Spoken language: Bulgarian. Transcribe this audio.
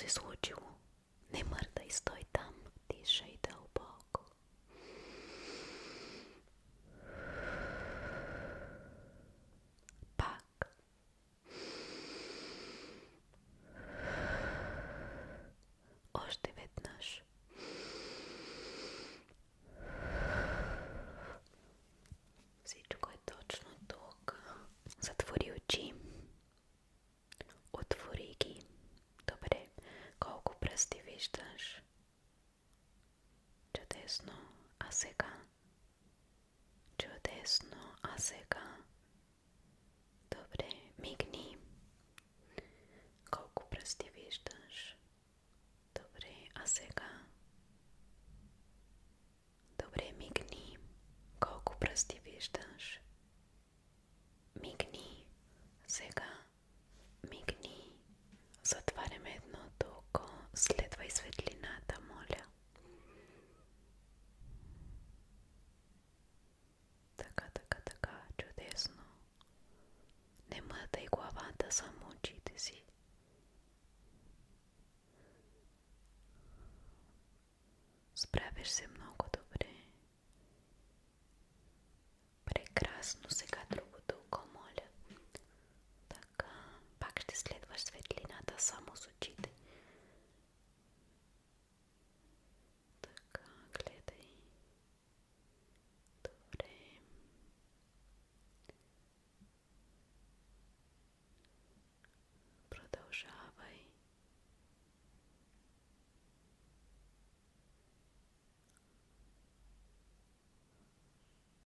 се случило? Не мърдай, стой там, дишай дълбоко. Пак. Още веднъж. Всичко е точно тук. Затвори очи. Отвори ги. Добре. Колко пръсти виждаш? Чудесно. А сега? Чудесно. А сега? Добре. Мигни. Колко пръсти виждаш? Добре. А сега? Добре. Мигни. Колко пръсти виждаш? Мигни. Сега. Мигни. Затваряме едното око. Следвай светлината, моля. Така, чудесно. Не мътай главата, само очите си. Справиш се много